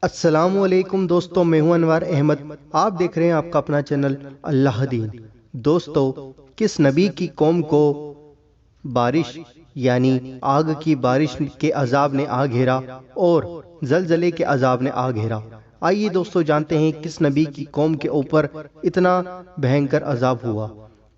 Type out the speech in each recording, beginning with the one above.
السلام علیکم دوستوں، میں ہوں انوار احمد۔ آپ دیکھ رہے ہیں آپ کا اپنا چینل اللہ دین۔ دوستوں، کس نبی کی قوم کو بارش یعنی آگ کی بارش کے عذاب نے آ گھیرا اور زلزلے کے عذاب نے آ گھیرا؟ آئیے دوستوں جانتے ہیں کس نبی کی قوم کے اوپر اتنا بھینکر عذاب ہوا۔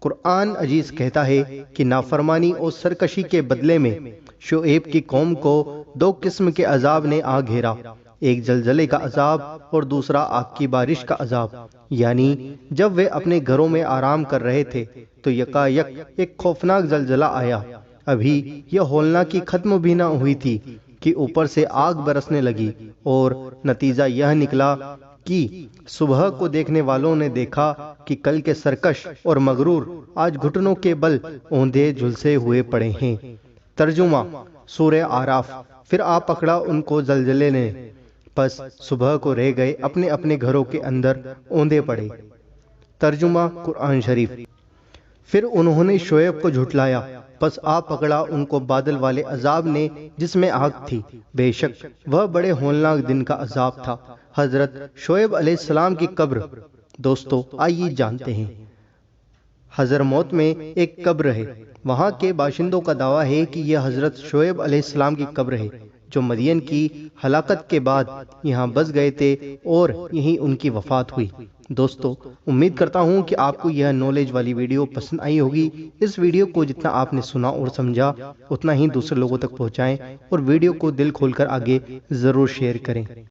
قرآن عزیز کہتا ہے کہ نافرمانی اور سرکشی کے بدلے میں شعیب کی قوم کو دو قسم کے عذاب نے آ گھیرا، ایک زلزلے کا عذاب اور دوسرا آگ کی بارش کا عذاب۔ یعنی جب وہ اپنے گھروں میں آرام کر رہے تھے تو یکایک ایک خوفناک زلزلہ آیا۔ ابھی یہ ہولناکی ختم بھی نہ ہوئی تھی کہ اوپر سے آگ برسنے لگی، اور نتیجہ یہ نکلا کہ صبح کو دیکھنے والوں نے دیکھا کہ کل کے سرکش اور مغرور آج گھٹنوں کے بل اوندھے جھلسے ہوئے پڑے ہیں۔ ترجمہ سورہ اعراف۔ پھر آ پکڑا ان کو زلزلے نے، پس صبح کو رہ گئے اپنے اپنے گھروں کے اندر اوندے پڑے۔ ترجمہ قرآن شریف۔ پھر انہوں نے شعیب کو جھٹلایا، پس آ پکڑا ان کو بادل والے عذاب نے جس میں آگ تھی۔ بے شک وہ بڑے ہولناک دن کا عذاب تھا۔ حضرت شعیب علیہ السلام کی قبر۔ دوستو آئیے جانتے ہیں۔ حضرموت میں ایک قبر ہے۔ وہاں کے باشندوں کا دعویٰ ہے کہ یہ حضرت شعیب علیہ السلام کی قبر ہے، جو مدین کی ہلاکت کے بعد یہاں بس گئے تھے اور یہیں ان کی وفات ہوئی۔ دوستو امید کرتا ہوں کہ آپ کو یہ نالج والی ویڈیو پسند آئی ہوگی۔ اس ویڈیو کو جتنا آپ نے سنا اور سمجھا اتنا ہی دوسرے لوگوں تک پہنچائیں، اور ویڈیو کو دل کھول کر آگے ضرور شیئر کریں۔